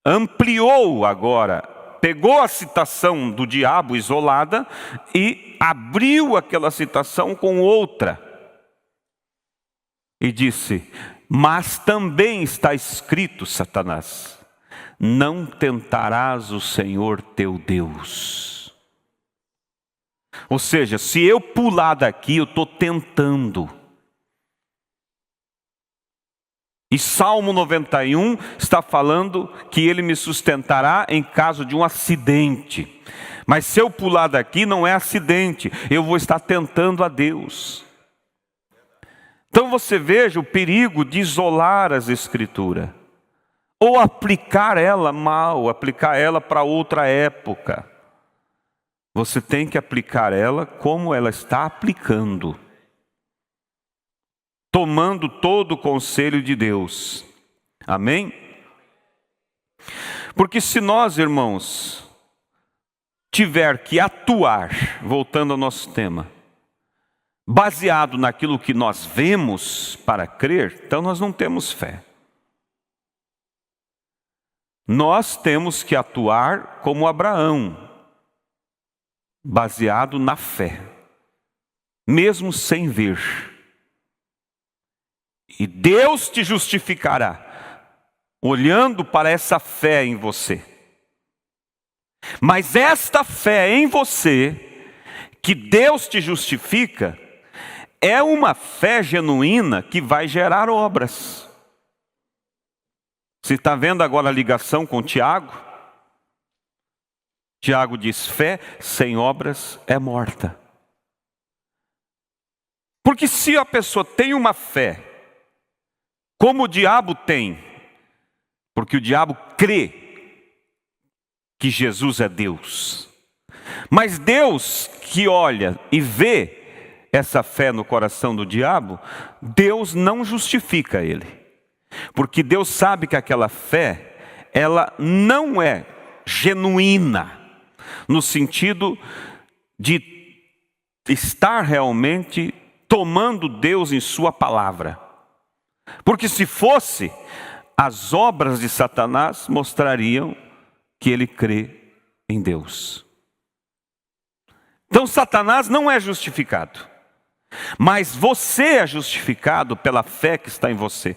Ampliou agora, pegou a citação do diabo isolada e abriu aquela citação com outra. E disse: mas também está escrito, Satanás, não tentarás o Senhor teu Deus. Ou seja, se eu pular daqui, eu estou tentando. E Salmo 91 está falando que ele me sustentará em caso de um acidente. Mas se eu pular daqui, não é acidente, eu vou estar tentando a Deus. Então você veja o perigo de isolar as Escrituras, ou aplicar ela mal, aplicar ela para outra época. Você tem que aplicar ela como ela está aplicando, tomando todo o conselho de Deus. Amém? Porque se nós, irmãos, tiver que atuar, voltando ao nosso tema, baseado naquilo que nós vemos para crer, então nós não temos fé. Nós temos que atuar como Abraão, baseado na fé, mesmo sem ver. E Deus te justificará, olhando para essa fé em você. Mas esta fé em você, que Deus te justifica, é uma fé genuína que vai gerar obras. Você está vendo agora a ligação com Tiago? Tiago diz: fé sem obras é morta. Porque se a pessoa tem uma fé, como o diabo tem, porque o diabo crê que Jesus é Deus. Mas Deus que olha e vê essa fé no coração do diabo, Deus não justifica ele. Porque Deus sabe que aquela fé, ela não é genuína, no sentido de estar realmente tomando Deus em sua palavra. Porque se fosse, as obras de Satanás mostrariam que ele crê em Deus. Então Satanás não é justificado. Mas você é justificado pela fé que está em você.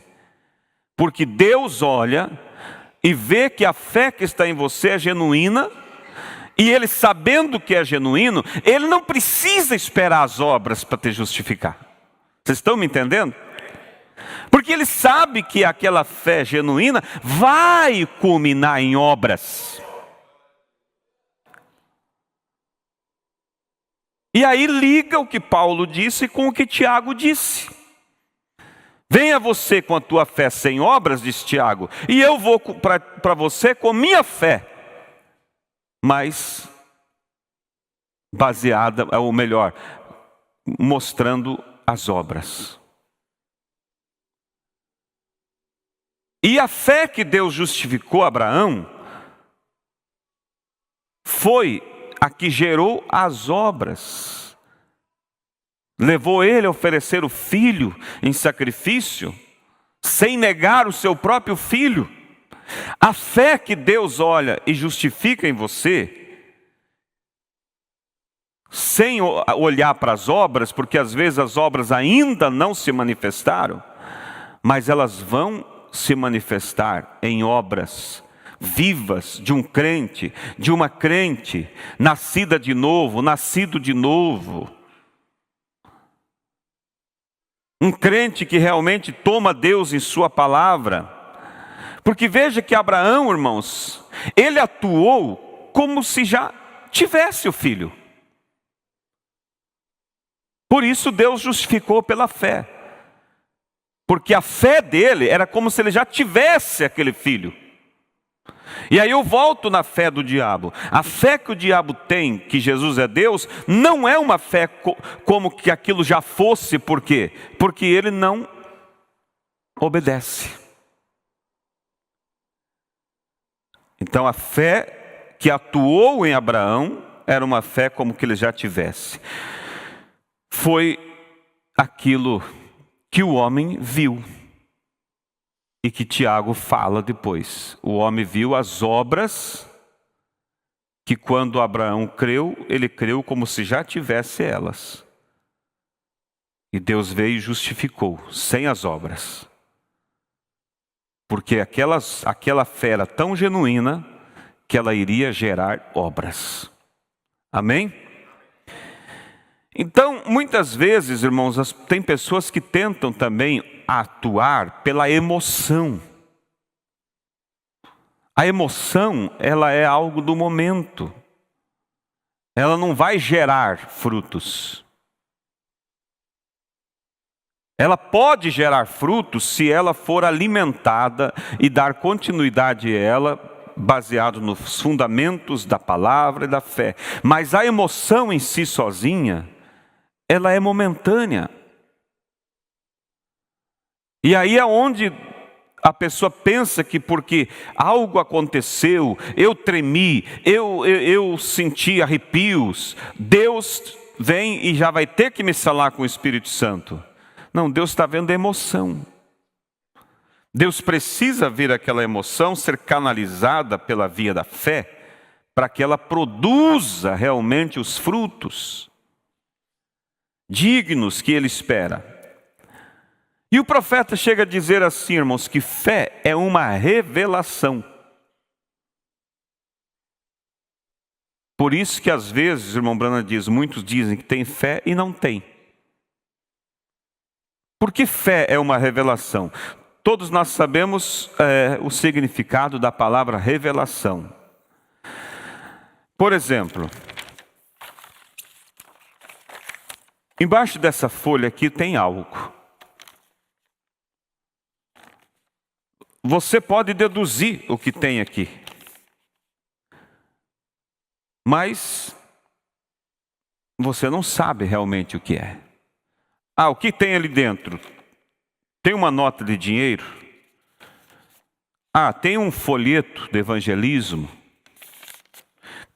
Porque Deus olha e vê que a fé que está em você é genuína. E Ele, sabendo que é genuíno, Ele não precisa esperar as obras para te justificar. Vocês estão me entendendo? Porque Ele sabe que aquela fé genuína vai culminar em obras. E aí liga o que Paulo disse com o que Tiago disse. Venha você com a tua fé sem obras, diz Tiago, e eu vou para você com minha fé, mas baseada, ou melhor, mostrando as obras. E a fé que Deus justificou a Abraão foi a que gerou as obras. Levou ele a oferecer o filho em sacrifício, sem negar o seu próprio filho. A fé que Deus olha e justifica em você, sem olhar para as obras, porque às vezes as obras ainda não se manifestaram, mas elas vão se manifestar em obras vivas de um crente, de uma crente, nascida de novo, nascido de novo. Um crente que realmente toma Deus em sua palavra. Porque veja que Abraão, irmãos, ele atuou como se já tivesse o filho. Por isso Deus justificou pela fé. Porque a fé dele era como se ele já tivesse aquele filho. E aí eu volto na fé do diabo. A fé que o diabo tem, que Jesus é Deus, não é uma fé como que aquilo já fosse. Por quê? Porque ele não obedece. Então a fé que atuou em Abraão era uma fé como que ele já tivesse. Foi aquilo que o homem viu. E que Tiago fala depois. O homem viu as obras que quando Abraão creu, ele creu como se já tivesse elas. E Deus veio e justificou, sem as obras. Porque aquela fé era tão genuína que ela iria gerar obras. Amém? Então, muitas vezes, irmãos, tem pessoas que tentam também atuar pela emoção. A emoção, ela é algo do momento. Ela não vai gerar frutos. Ela pode gerar frutos se ela for alimentada e dar continuidade a ela, baseado nos fundamentos da palavra e da fé. Mas a emoção em si sozinha, ela é momentânea. E aí é onde a pessoa pensa que porque algo aconteceu, eu tremi, eu senti arrepios, Deus vem e já vai ter que me salar com o Espírito Santo. Não, Deus está vendo a emoção. Deus precisa ver aquela emoção ser canalizada pela via da fé, para que ela produza realmente os frutos dignos que Ele espera. E o profeta chega a dizer assim, irmãos, que fé é uma revelação. Por isso que às vezes, o irmão Branham diz, muitos dizem que tem fé e não tem. Porque fé é uma revelação. Todos nós sabemos o significado da palavra revelação. Por exemplo, embaixo dessa folha aqui tem algo. Você pode deduzir o que tem aqui. Mas você não sabe realmente o que é. O que tem ali dentro? Tem uma nota de dinheiro? Tem um folheto de evangelismo?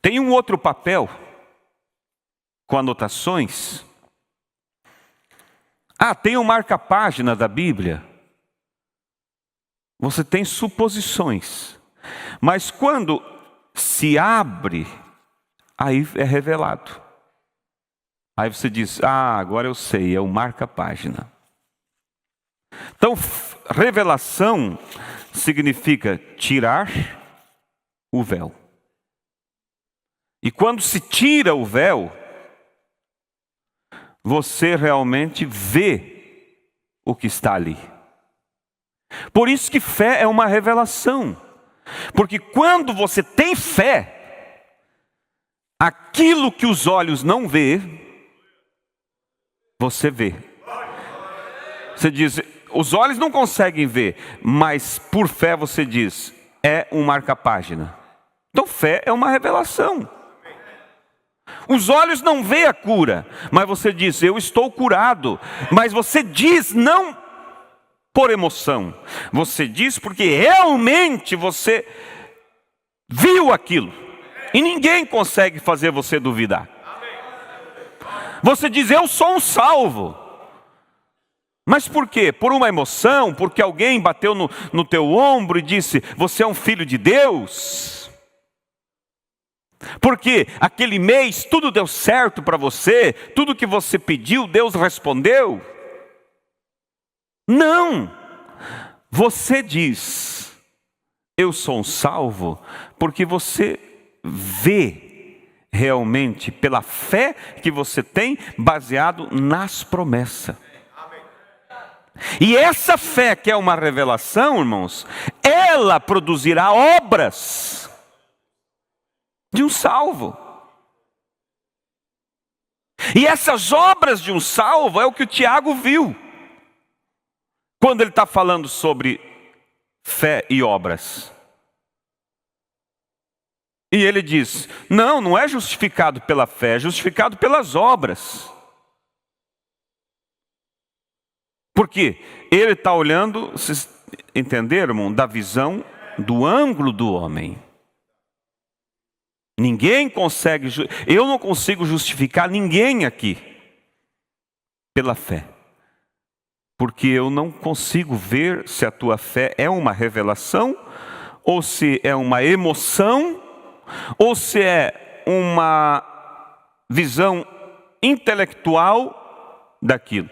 Tem um outro papel com anotações? Tem um marca-página da Bíblia? Você tem suposições. Mas quando se abre, aí é revelado. Aí você diz, agora eu sei, é o marca-página. Então, revelação significa tirar o véu. E quando se tira o véu, você realmente vê o que está ali. Por isso que fé é uma revelação. Porque quando você tem fé, aquilo que os olhos não vê, você vê. Você diz, os olhos não conseguem ver, mas por fé você diz, é um marca-página. Então fé é uma revelação. Os olhos não veem a cura, mas você diz, eu estou curado. Mas você diz não por emoção. Você diz porque realmente você viu aquilo. E ninguém consegue fazer você duvidar. Você diz, eu sou um salvo. Mas por quê? Por uma emoção? Porque alguém bateu no teu ombro e disse, você é um filho de Deus? Porque aquele mês tudo deu certo para você? Tudo que você pediu, Deus respondeu? Não! Você diz, eu sou um salvo, porque você vê realmente pela fé que você tem, baseado nas promessas. E essa fé que é uma revelação, irmãos, ela produzirá obras de um salvo. E essas obras de um salvo é o que o Tiago viu. Quando ele está falando sobre fé e obras. E ele diz, não é justificado pela fé, é justificado pelas obras. Porque ele está olhando, vocês entenderam, irmão? Da visão, do ângulo do homem. Ninguém consegue, eu não consigo justificar ninguém aqui pela fé. Porque eu não consigo ver se a tua fé é uma revelação, ou se é uma emoção, ou se é uma visão intelectual daquilo.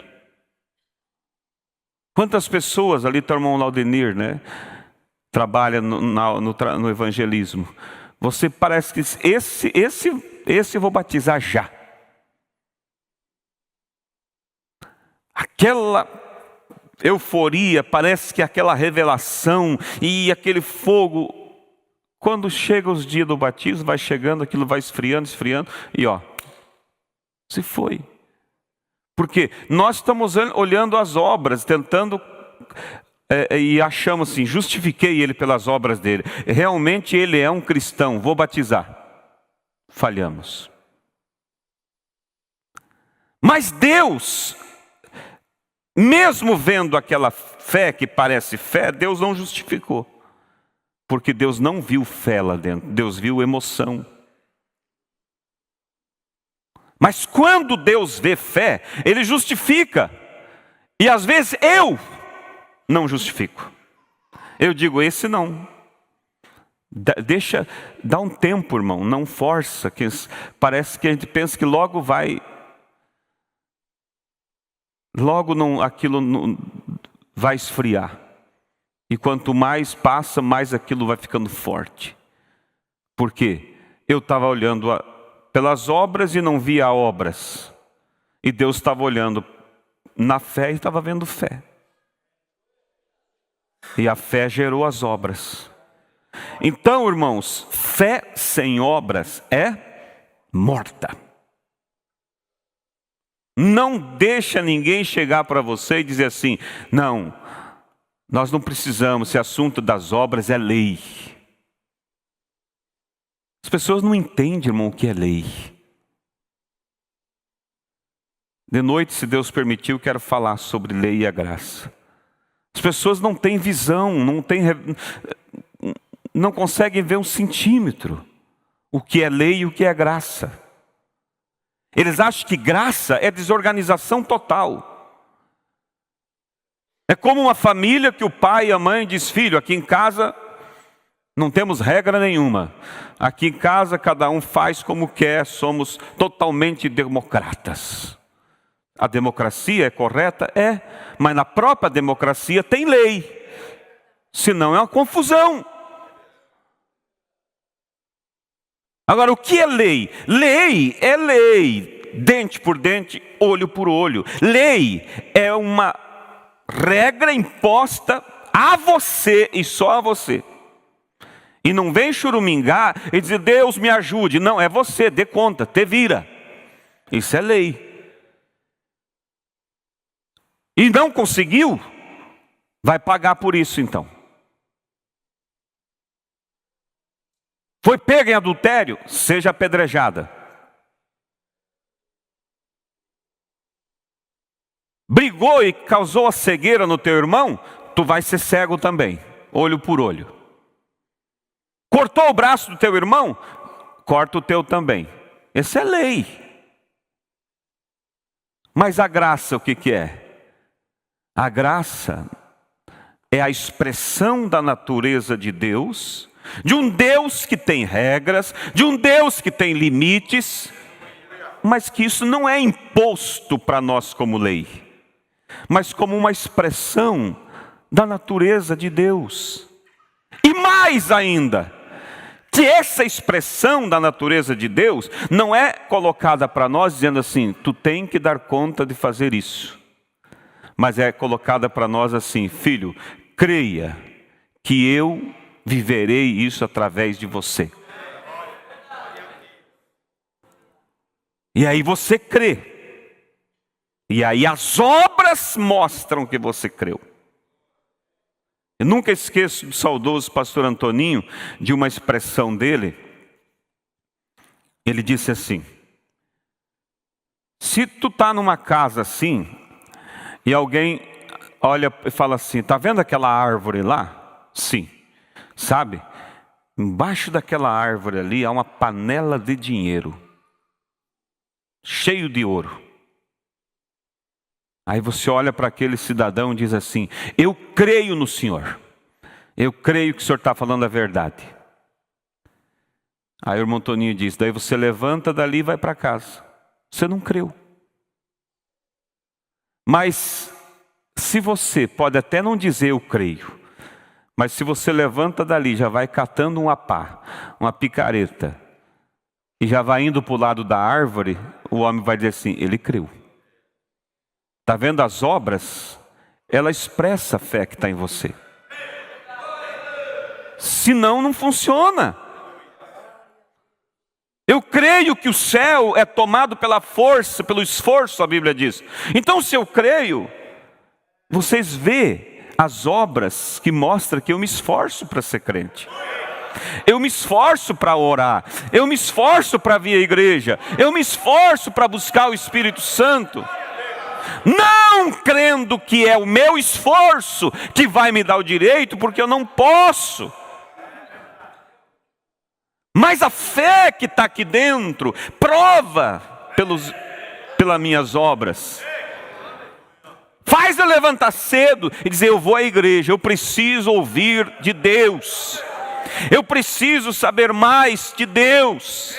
Quantas pessoas, ali está o irmão Laudenir, né? Trabalha no evangelismo. Você parece que esse eu vou batizar já. Aquela euforia, parece que aquela revelação e aquele fogo, quando chega os dias do batismo, vai chegando, aquilo vai esfriando, e se foi. Porque nós estamos olhando as obras, tentando, e achamos assim, justifiquei ele pelas obras dele. Realmente ele é um cristão, vou batizar. Falhamos. Mas Deus, mesmo vendo aquela fé que parece fé, Deus não justificou. Porque Deus não viu fé lá dentro, Deus viu emoção. Mas quando Deus vê fé, Ele justifica. E às vezes eu não justifico. Eu digo, esse não. Dá um tempo, irmão, não força. Que parece que a gente pensa que logo vai. Logo não, aquilo não, vai esfriar. E quanto mais passa, mais aquilo vai ficando forte. Por quê? Eu estava olhando pelas obras e não via obras. E Deus estava olhando na fé e estava vendo fé. E a fé gerou as obras. Então, irmãos, fé sem obras é morta. Não deixa ninguém chegar para você e dizer assim, não, nós não precisamos, esse assunto das obras é lei. As pessoas não entendem, irmão, o que é lei. De noite, se Deus permitiu, quero falar sobre lei e a graça. As pessoas não têm visão, não conseguem ver um centímetro o que é lei e o que é graça. Eles acham que graça é desorganização total. É como uma família que o pai e a mãe diz, filho, aqui em casa não temos regra nenhuma. Aqui em casa cada um faz como quer, somos totalmente democratas. A democracia é correta? É, mas na própria democracia tem lei. Senão é uma confusão. Agora, o que é lei? Lei é lei, dente por dente, olho por olho. Lei é uma regra imposta a você e só a você. E não vem churumingar e dizer, Deus me ajude. Não, é você, dê conta, te vira. Isso é lei. E não conseguiu, vai pagar por isso então. Foi pega em adultério, seja apedrejada. Brigou e causou a cegueira no teu irmão, tu vai ser cego também, olho por olho. Cortou o braço do teu irmão, corta o teu também. Essa é lei. Mas a graça, o que é? A graça é a expressão da natureza de Deus, de um Deus que tem regras, de um Deus que tem limites, mas que isso não é imposto para nós como lei, mas como uma expressão da natureza de Deus. E mais ainda, que essa expressão da natureza de Deus não é colocada para nós dizendo assim, tu tem que dar conta de fazer isso. Mas é colocada para nós assim, filho, creia que eu viverei isso através de você. E aí você crê. E aí as obras mostram que você creu. Eu nunca esqueço do saudoso pastor Antoninho, de uma expressão dele. Ele disse assim, se tu está numa casa assim, e alguém olha e fala assim: está vendo aquela árvore lá? Sim. Sabe? Embaixo daquela árvore ali há uma panela de dinheiro, cheio de ouro. Aí você olha para aquele cidadão e diz assim: eu creio no Senhor. Eu creio que o Senhor está falando a verdade. Aí o irmão Toninho diz: daí você levanta dali e vai para casa. Você não creu. Mas se você pode até não dizer eu creio, mas se você levanta dali, já vai catando uma pá, uma picareta, e já vai indo para o lado da árvore, o homem vai dizer assim: ele creu. Está vendo as obras? Ela expressa a fé que está em você. Senão não funciona. Eu creio que o céu é tomado pela força, pelo esforço, a Bíblia diz. Então, se eu creio, vocês vê as obras que mostram que eu me esforço para ser crente. Eu me esforço para orar. Eu me esforço para vir à igreja. Eu me esforço para buscar o Espírito Santo. Não crendo que é o meu esforço que vai me dar o direito, porque eu não posso. Mas a fé que está aqui dentro prova pelas minhas obras. Faz eu levantar cedo e dizer: eu vou à igreja, eu preciso ouvir de Deus. Eu preciso saber mais de Deus.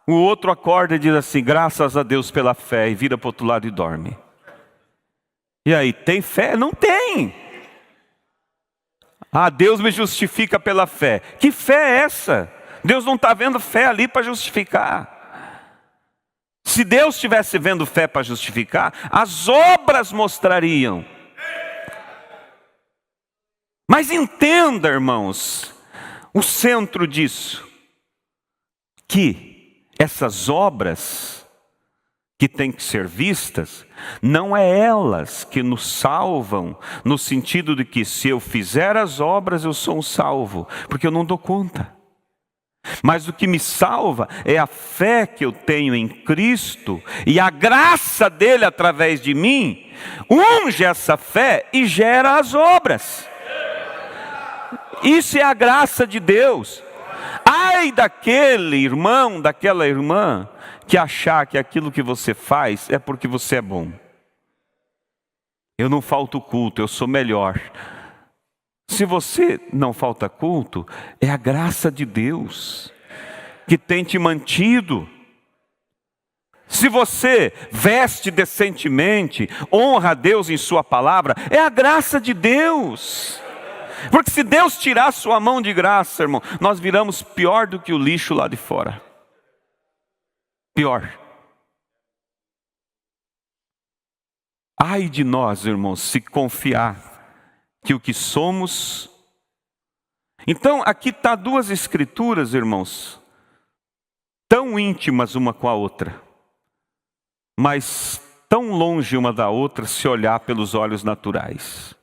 O outro acorda e diz assim: graças a Deus pela fé, e vira para o outro lado e dorme. E aí, tem fé? Não tem. Ah, Deus me justifica pela fé. Que fé é essa? Deus não está vendo fé ali para justificar. Se Deus estivesse vendo fé para justificar, as obras mostrariam. Mas entenda, irmãos, o centro disso, que essas obras que têm que ser vistas, não é elas que nos salvam, no sentido de que se eu fizer as obras eu sou um salvo, porque eu não dou conta. Mas o que me salva é a fé que eu tenho em Cristo, e a graça dele através de mim, unge essa fé e gera as obras. Isso é a graça de Deus. Ai daquele irmão, daquela irmã, que achar que aquilo que você faz é porque você é bom. Eu não falto culto, eu sou melhor. Se você não falta culto, é a graça de Deus que tem te mantido. Se você veste decentemente, honra a Deus em sua palavra, é a graça de Deus. Porque se Deus tirar sua mão de graça, irmão, nós viramos pior do que o lixo lá de fora. Pior. Ai de nós, irmãos, se confiar que o que somos... Então, aqui está duas escrituras, irmãos, tão íntimas uma com a outra, mas tão longe uma da outra se olhar pelos olhos naturais.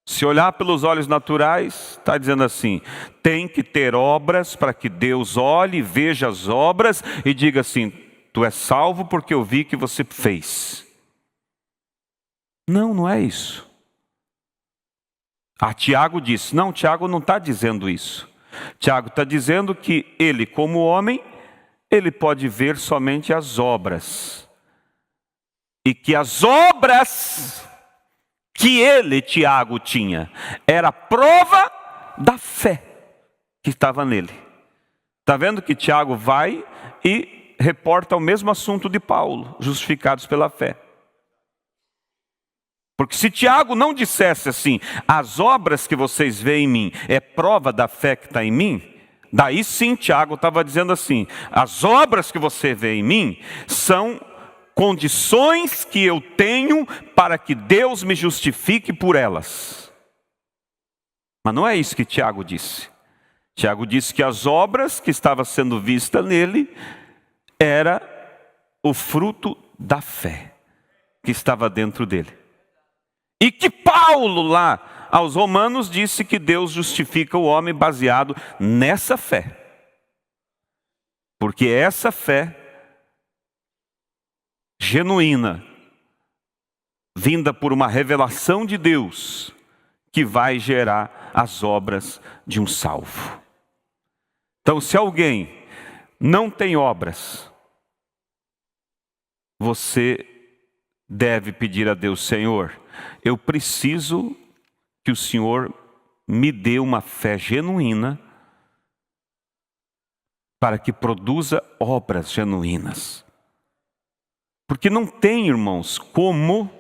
Se olhar pelos olhos naturais, está dizendo assim: tem que ter obras para que Deus olhe, veja as obras e diga assim: tu és salvo porque eu vi que você fez. Não, não é isso. Tiago disse: não, Tiago não está dizendo isso. Tiago está dizendo que ele, como homem, ele pode ver somente as obras. E que as obras que ele, Tiago, tinha, era prova da fé que estava nele. Está vendo que Tiago vai e reporta o mesmo assunto de Paulo, justificados pela fé. Porque se Tiago não dissesse assim: as obras que vocês veem em mim é prova da fé que está em mim, daí sim Tiago estava dizendo assim: as obras que você vê em mim são condições que eu tenho para que Deus me justifique por elas. Mas não é isso que Tiago disse. Tiago disse que as obras que estavam sendo vistas nele era o fruto da fé que estava dentro dele. E que Paulo lá aos Romanos disse que Deus justifica o homem baseado nessa fé. Porque essa fé genuína, vinda por uma revelação de Deus, que vai gerar as obras de um salvo. Então, se alguém não tem obras, você deve pedir a Deus: Senhor, eu preciso que o Senhor me dê uma fé genuína para que produza obras genuínas. Porque não tem, irmãos, como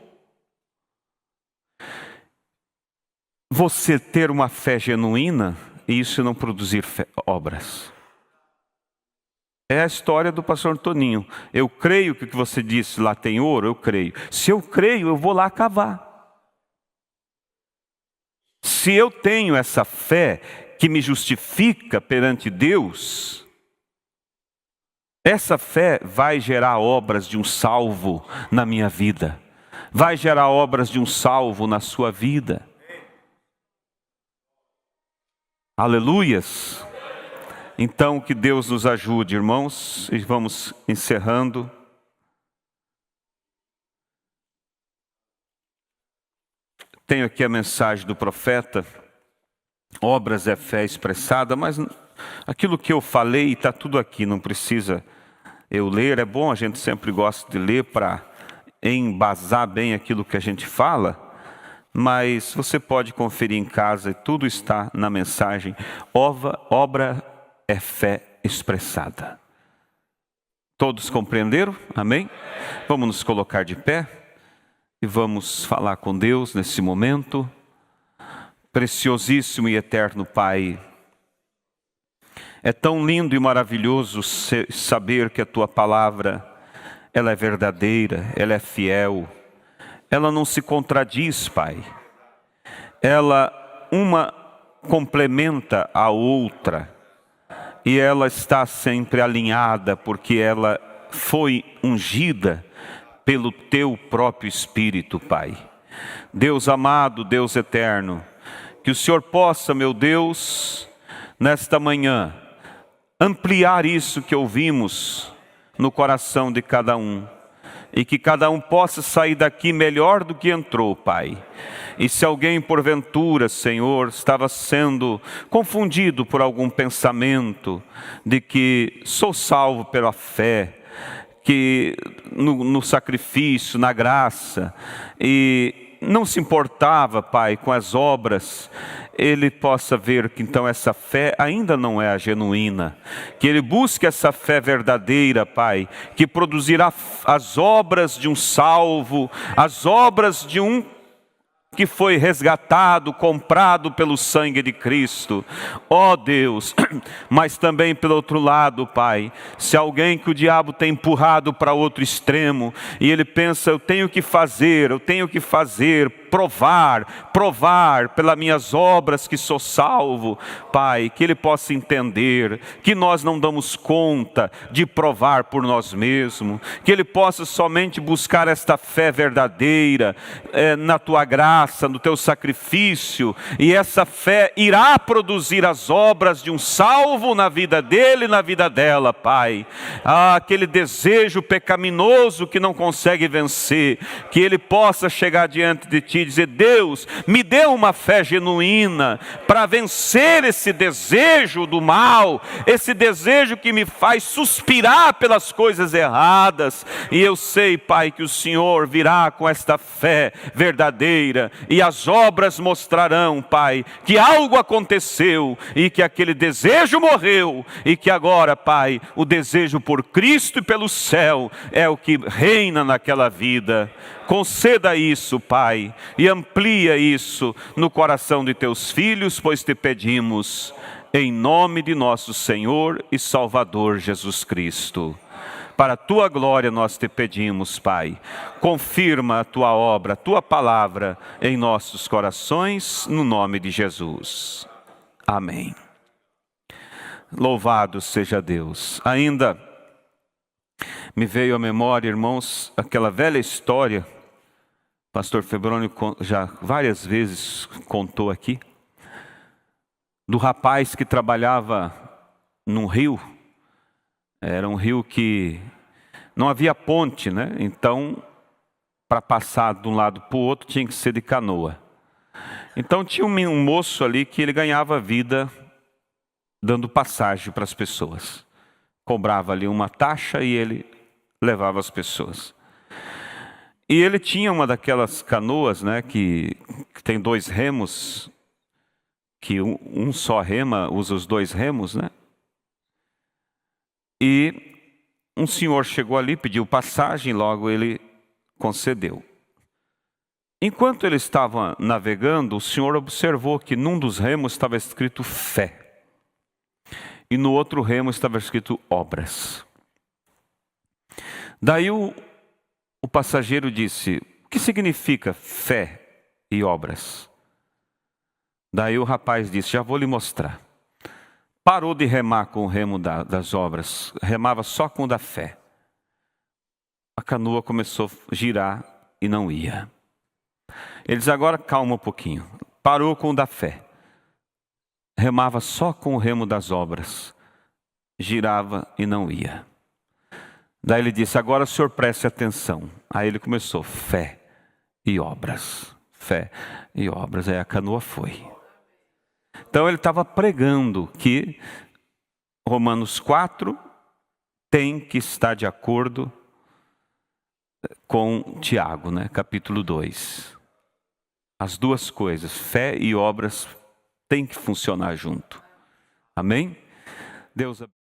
você ter uma fé genuína e isso não produzir obras. É a história do pastor Toninho. Eu creio que o que você disse lá tem ouro, eu creio. Se eu creio, eu vou lá cavar. Se eu tenho essa fé que me justifica perante Deus, essa fé vai gerar obras de um salvo na minha vida. Vai gerar obras de um salvo na sua vida. Aleluias! Então, que Deus nos ajude, irmãos, e vamos encerrando. Tenho aqui a mensagem do profeta, obras é fé expressada, mas aquilo que eu falei está tudo aqui, não precisa eu ler. É bom, a gente sempre gosta de ler para embasar bem aquilo que a gente fala, mas você pode conferir em casa, e tudo está na mensagem. Obra é fé expressada. Todos compreenderam? Amém? Vamos nos colocar de pé e vamos falar com Deus nesse momento. Preciosíssimo e eterno Pai, é tão lindo e maravilhoso saber que a Tua palavra, ela é verdadeira, ela é fiel, ela não se contradiz, Pai. Ela uma complementa a outra e ela está sempre alinhada, porque ela foi ungida pelo Teu próprio Espírito, Pai. Deus amado, Deus eterno, que o Senhor possa, meu Deus, nesta manhã, ampliar isso que ouvimos no coração de cada um, e que cada um possa sair daqui melhor do que entrou, Pai. E se alguém porventura, Senhor, estava sendo confundido por algum pensamento de que sou salvo pela fé, que no sacrifício, na graça, e não se importava, Pai, com as obras, ele possa ver que então essa fé ainda não é a genuína, que ele busque essa fé verdadeira, Pai, que produzirá as obras de um salvo, as obras de um que foi resgatado, comprado pelo sangue de Cristo. Ó Deus, mas também pelo outro lado, Pai, se alguém que o diabo tem empurrado para outro extremo, e ele pensa, eu tenho que fazer, provar pelas minhas obras que sou salvo, Pai, que ele possa entender que nós não damos conta de provar por nós mesmos, que ele possa somente buscar esta fé verdadeira na Tua graça, no Teu sacrifício, e essa fé irá produzir as obras de um salvo na vida dele e na vida dela, Pai. Aquele desejo pecaminoso que não consegue vencer, que ele possa chegar diante de Ti e dizer, Deus, me dê uma fé genuína para vencer esse desejo do mal, esse desejo que me faz suspirar pelas coisas erradas. E eu sei, Pai, que o Senhor virá com esta fé verdadeira, e as obras mostrarão, Pai, que algo aconteceu, e que aquele desejo morreu, e que agora, Pai, o desejo por Cristo e pelo céu é o que reina naquela vida. Conceda isso, Pai, e amplia isso no coração de Teus filhos, pois Te pedimos, em nome de nosso Senhor e Salvador Jesus Cristo. Para a Tua glória nós Te pedimos, Pai. Confirma a Tua obra, a Tua palavra em nossos corações, no nome de Jesus. Amém. Louvado seja Deus. Ainda me veio à memória, irmãos, aquela velha história, pastor Febrônio já várias vezes contou aqui, do rapaz que trabalhava num rio. Era um rio que Não havia ponte, né? Então, para passar de um lado para o outro, tinha que ser de canoa. Então, tinha um moço ali que ele ganhava vida dando passagem para as pessoas. Cobrava ali uma taxa e ele levava as pessoas. E ele tinha uma daquelas canoas, né, que tem 2 remos, que um só rema, usa os 2 remos, né? E um senhor chegou ali, pediu passagem, logo ele concedeu. Enquanto ele estava navegando, o senhor observou que num dos remos estava escrito fé. E no outro remo estava escrito obras. Daí o passageiro disse: o que significa fé e obras? Daí o rapaz disse: já vou lhe mostrar. Parou de remar com o remo das obras, remava só com o da fé. A canoa começou a girar e não ia. Ele diz: agora calma um pouquinho. Parou com o da fé. Remava só com o remo das obras. Girava e não ia. Daí ele disse: agora o senhor preste atenção. Aí ele começou: fé e obras. Fé e obras. Aí a canoa foi. Então ele estava pregando que Romanos 4 tem que estar de acordo com Tiago, né? Capítulo 2. As duas coisas, fé e obras, têm que funcionar junto. Amém? Deus abençoe.